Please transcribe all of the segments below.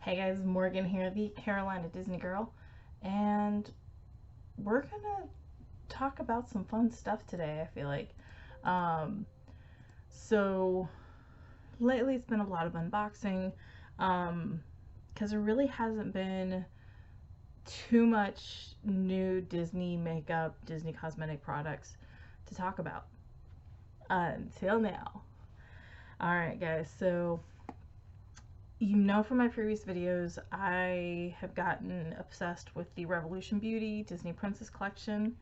Hey guys, Morgan here, the Carolina Disney girl, and we're gonna talk about some fun stuff today, I feel like. Um, so lately it's been a lot of unboxing, because there really hasn't been too much new Disney makeup, Disney cosmetic products to talk about until now. Alright guys, so you know from my previous videos, I have gotten obsessed with the Revolution Beauty Disney Princess Collection.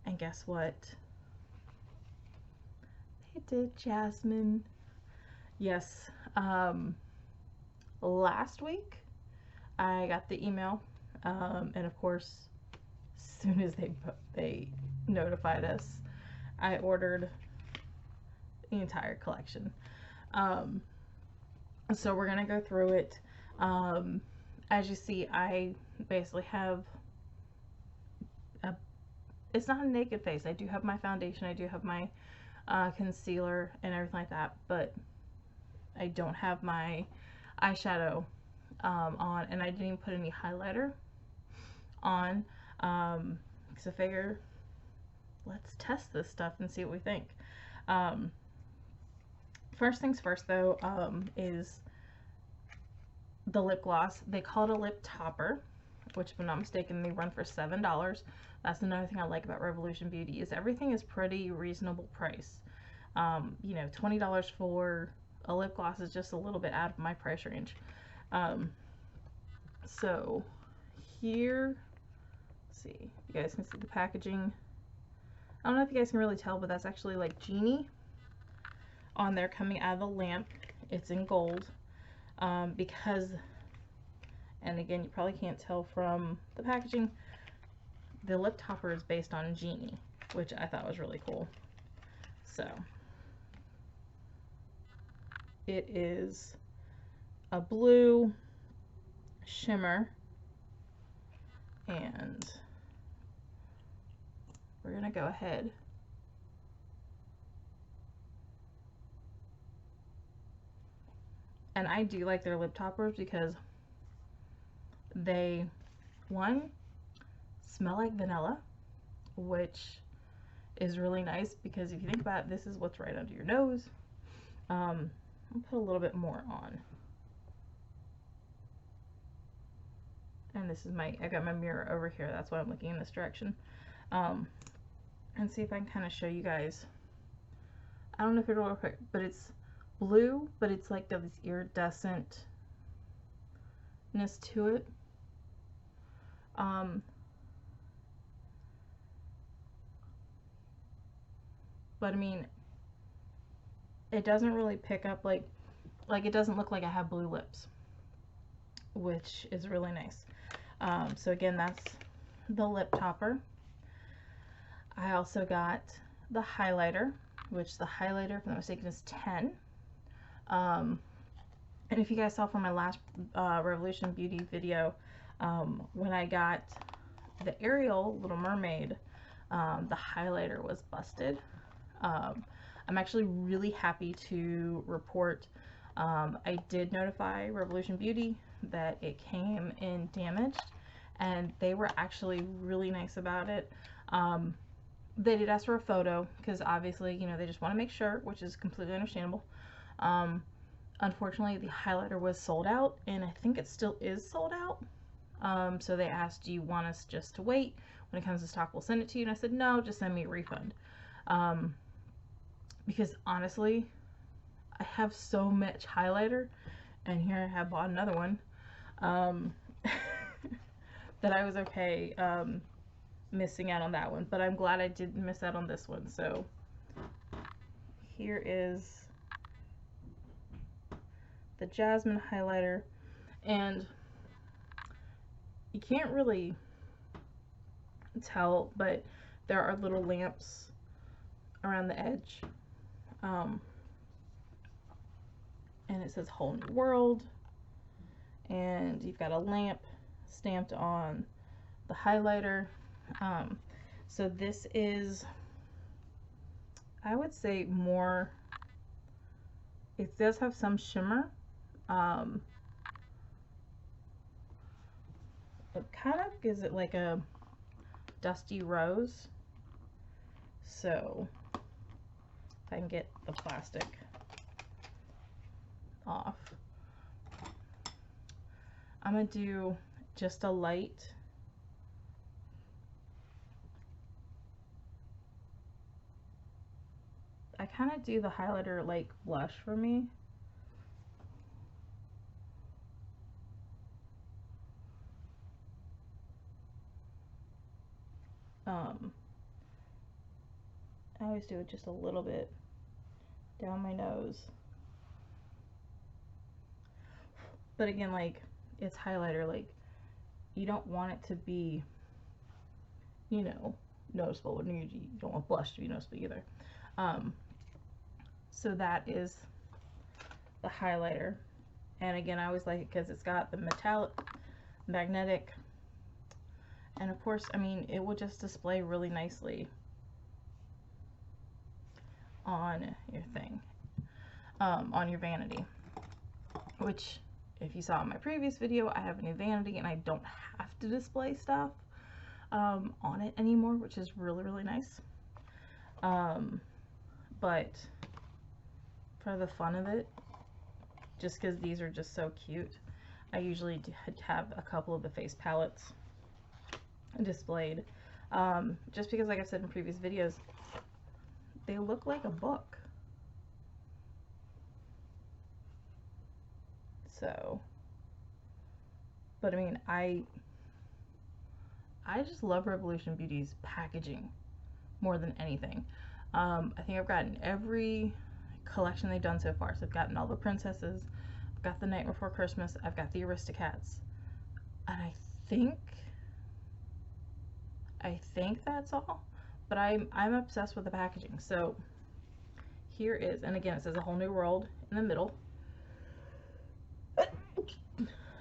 And guess what? They did Jasmine. Yes. Last week, I got the email. And of course, as soon as they notified us, I ordered the entire collection. So we're gonna go through it. As you see, I basically have it's not a naked face. I do have my foundation, I do have my concealer and everything like that, but I don't have my eyeshadow on, and I didn't even put any highlighter on, because I figure let's test this stuff and see what we think. First things first though, is the lip gloss. They call it a lip topper, which if I'm not mistaken they run for $7. That's another thing I like about Revolution Beauty, is everything is pretty reasonable price. You know, $20 for a lip gloss is just a little bit out of my price range. So here, let's see, you guys can see the packaging. I don't know if you guys can really tell, but that's actually like Genie on there coming out of the lamp. It's in gold, because, and again, you probably can't tell from the packaging, the lip topper is based on Genie, which I thought was really cool. So it is a blue shimmer, and we're gonna go ahead and I do like their lip toppers because they, one, smell like vanilla, which is really nice because if you think about it, this is what's right under your nose. I'll put a little bit more on. And this is I got my mirror over here, that's why I'm looking in this direction. And see if I can kind of show you guys. I don't know if it'll work, but it's blue, but it's like got this iridescentness to it. But I mean, it doesn't really pick up like it doesn't look like I have blue lips, which is really nice. So again, that's the lip topper. I also got the highlighter, which the highlighter, if I'm not mistaken, is 10. And if you guys saw from my last Revolution Beauty video, when I got the Ariel Little Mermaid, the highlighter was busted. I'm actually really happy to report, I did notify Revolution Beauty that it came in damaged, and they were actually really nice about it. They did ask for a photo because obviously, you know, they just want to make sure, which is completely understandable. Unfortunately, the highlighter was sold out, and I think it still is sold out. So they asked, do you want us just to wait? When it comes to stock, we'll send it to you. And I said, no, just send me a refund. Because honestly, I have so much highlighter, and here I have bought another one, that I was okay missing out on that one. But I'm glad I didn't miss out on this one. So here is the Jasmine highlighter, and you can't really tell, but there are little lamps around the edge, and it says Whole New World, and you've got a lamp stamped on the highlighter. So this is, I would say, more, it does have some shimmer, it kind of gives it like a dusty rose. So if I can get the plastic off, I'm gonna do just a light I kind of do the highlighter like blush for me. I always do it just a little bit down my nose. But again, like, it's highlighter, like, you don't want it to be, you know, noticeable. When you don't want blush to be noticeable either. So that is the highlighter. And again, I always like it because it's got the metallic, magnetic, and of course, I mean, it will just display really nicely on your thing, on your vanity, which if you saw in my previous video, I have a new vanity and I don't have to display stuff on it anymore, which is really, really nice. But for the fun of it, just because these are just so cute, I usually have a couple of the face palettes displayed, just because, like I've said in previous videos, they look like a book. So, but I mean, I just love Revolution Beauty's packaging more than anything. I think I've gotten every collection they've done so far. So I've gotten all the princesses, I've got the Night Before Christmas, I've got the Aristocats, and I think that's all. But I'm obsessed with the packaging. So here is, and again, it says A Whole New World in the middle.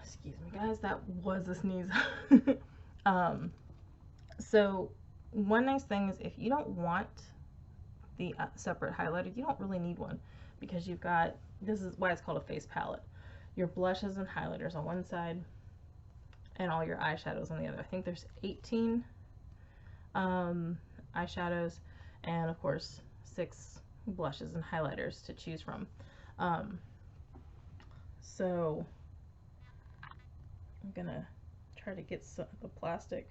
Excuse me, guys, that was a sneeze. So one nice thing is, if you don't want the separate highlighter, you don't really need one, because you've got, this is why it's called a face palette, your blushes and highlighters on one side and all your eyeshadows on the other. I think there's 18 eyeshadows and of course 6 blushes and highlighters to choose from. So I'm gonna try to get some of the plastic,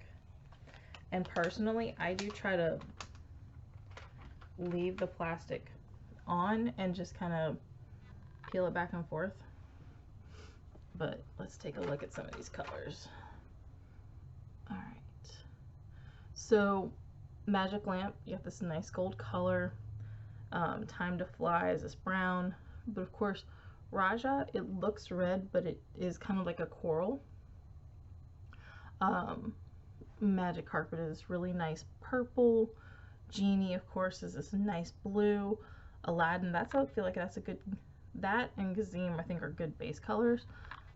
and personally I do try to leave the plastic on and just kind of peel it back and forth. But let's take a look at some of these colors. All right, so Magic Lamp, you have this nice gold color. Time to Fly is this brown, but of course Raja, it looks red, but it is kind of like a coral. Magic Carpet is this really nice purple. Genie, of course, is this nice blue. Aladdin, I feel like that's a good, that and Gazim I think are good base colors.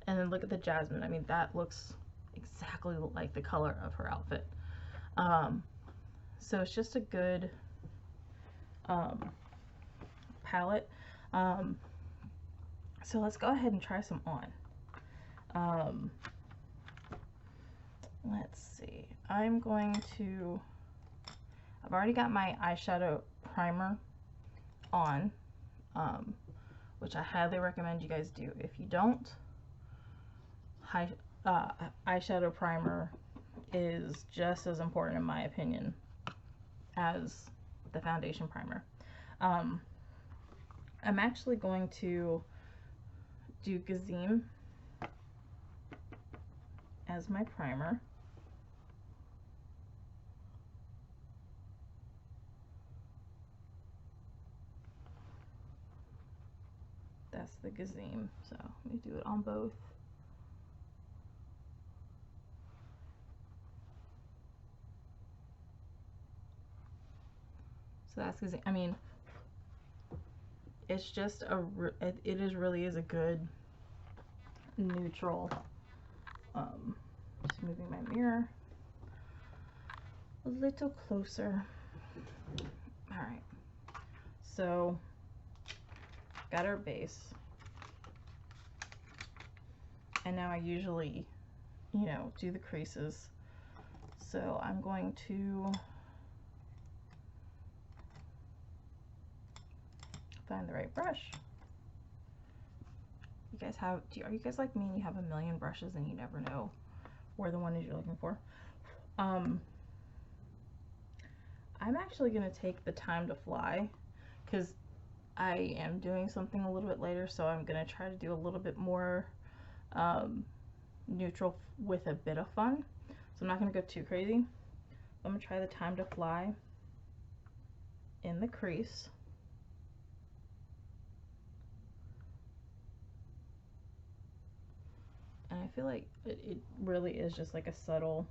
And then look at the Jasmine. I mean, that looks exactly like the color of her outfit. So it's just a good palette. So let's go ahead and try some on. Let's see. I've already got my eyeshadow primer on, which I highly recommend you guys do. If you don't, eyeshadow primer is just as important in my opinion as the foundation primer. I'm actually going to do Gazim as my primer. That's the Gazim, so let me do it on both. So that's Gazim. I mean, it's just really is a good neutral. Just moving my mirror a little closer. All right, so got our base, and now I usually, you know, do the creases. So I'm going to find the right brush. You guys have, are you guys like me and you have a million brushes and you never know where the one is you're looking for? I'm actually going to take the time to fly because I am doing something a little bit later, so I'm going to try to do a little bit more neutral with a bit of fun. So I'm not going to go too crazy. I'm going to try the time to fly in the crease. And I feel like it really is just like a subtle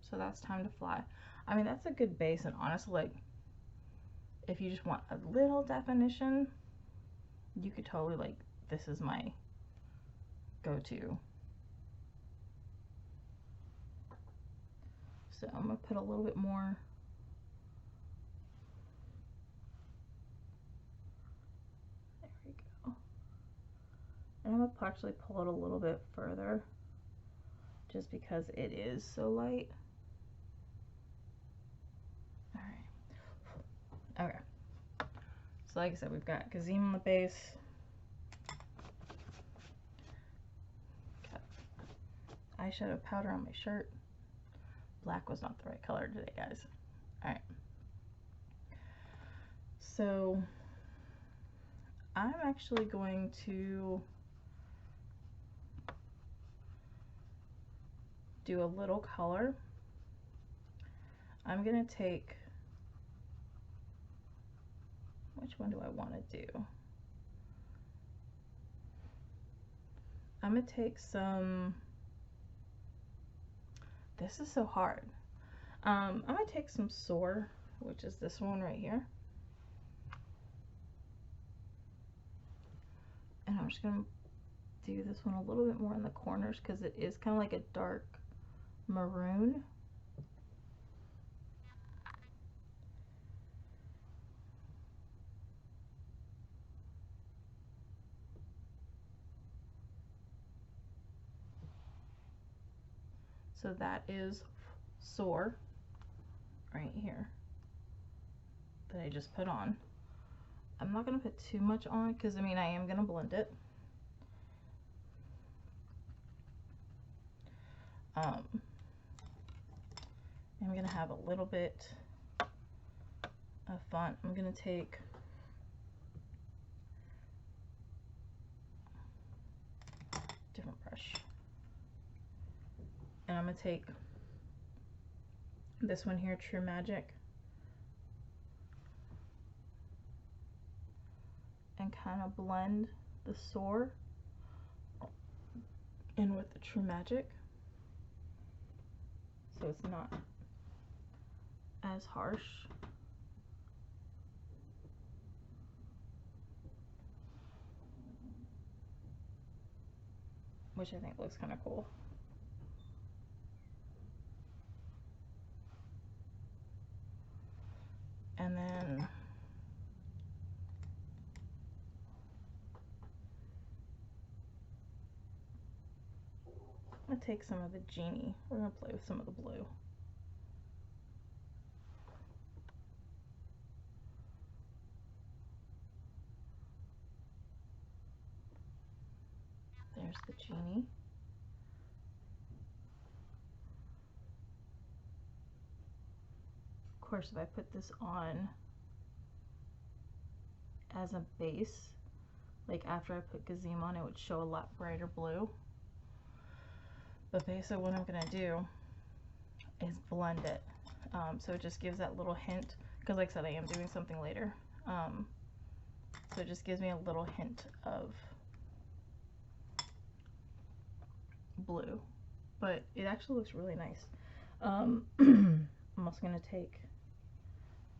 so that's time to fly. I mean, that's a good base, and honestly, like, if you just want a little definition, you could totally, like, this is my go-to. So I'm gonna put a little bit more. There we go. And I'm gonna actually pull it a little bit further just because it is so light. Alright. Okay. So like I said, we've got Gazim on the base. Got eyeshadow powder on my shirt. Black was not the right color today, guys. Alright. So I'm actually going to do a little color. I'm gonna take, which one do I want to do? I'm gonna take some, this is so hard. I'm gonna take some Soar, which is this one right here. And I'm just gonna do this one a little bit more in the corners because it is kind of like a dark maroon. So that is Soar right here that I just put on. I'm not going to put too much on because I mean I am going to blend it. I'm going to have a little bit of fun. I'm going to take different brush. And I'm going to take this one here, True Magic, and kind of blend the Soar in with the True Magic so it's not as harsh. Which I think looks kind of cool. And then I'm going to take some of the Genie. We're going to play with some of the blue. There's the Genie. Of course, if I put this on as a base, like after I put Gazim on, it would show a lot brighter blue. But basically what I'm going to do is blend it. So it just gives that little hint, because like I said, I am doing something later. So it just gives me a little hint of blue. But it actually looks really nice. I'm also going to take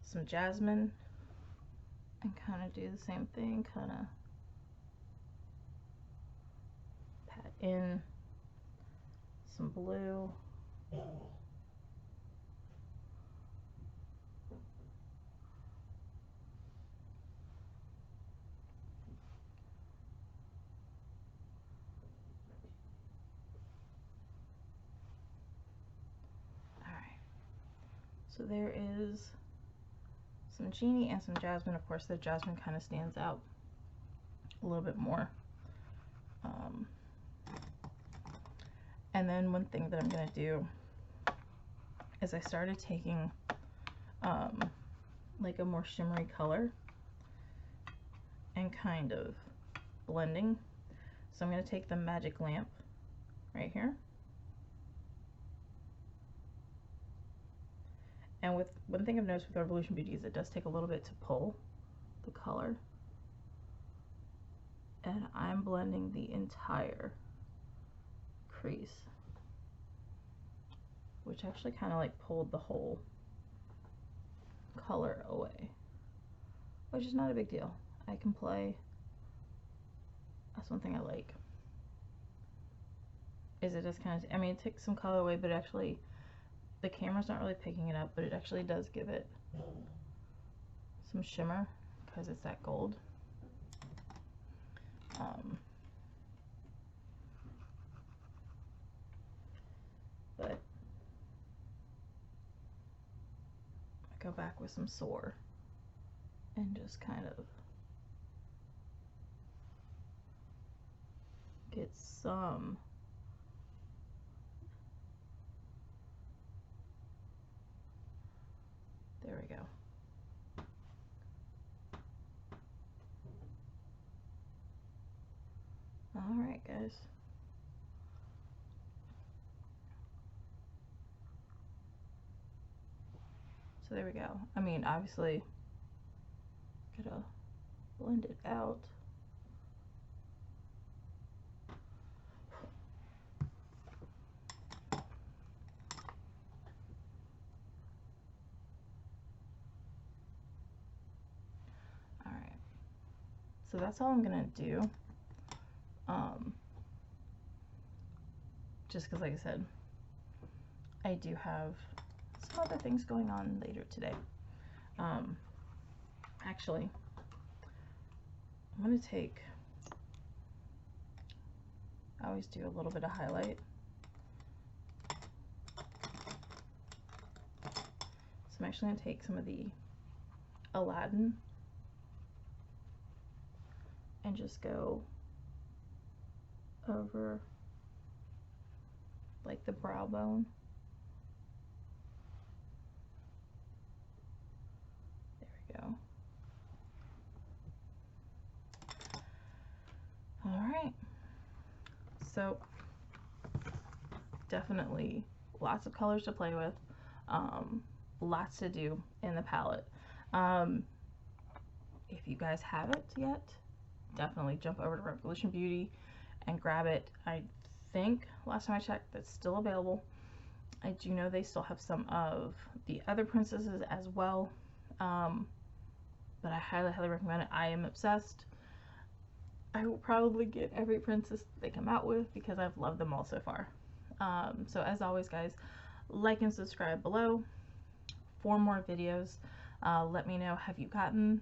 some Jasmine and kind of do the same thing, kind of pat in some blue. So there is some Genie and some Jasmine. Of course, the Jasmine kind of stands out a little bit more. And then one thing that I'm going to do is I started taking like a more shimmery color and kind of blending. So I'm going to take the Magic Lamp right here. And with one thing I've noticed with Revolution Beauty is it does take a little bit to pull the color. And I'm blending the entire crease, which actually kind of like pulled the whole color away, which is not a big deal. I can play. That's one thing I like, is it just kind of, I mean, it takes some color away, but actually the camera's not really picking it up, but it actually does give it some shimmer because it's that gold. But I go back with some Soar and just kind of get some there we go. All right, guys. So there we go. I mean, obviously, gotta blend it out. All right. So that's all I'm gonna do. Just because, like I said, I do have some other things going on later today. Actually, I'm going to take, I always do a little bit of highlight. So I'm actually going to take some of the Aladdin and just go over like the brow bone. There we go. All right. So definitely lots of colors to play with. Lots to do in the palette. If you guys haven't yet, definitely jump over to Revolution Beauty and grab it. I think last time I checked that's still available. I do know they still have some of the other princesses as well, but I highly recommend it. I am obsessed. I will probably get every princess they come out with because I've loved them all so far. So as always, guys, like and subscribe below for more videos. Let me know, have you gotten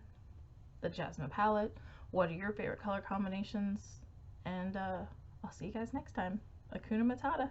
the Jasmine palette? What are your favorite color combinations? And I'll see you guys next time. Hakuna Matata.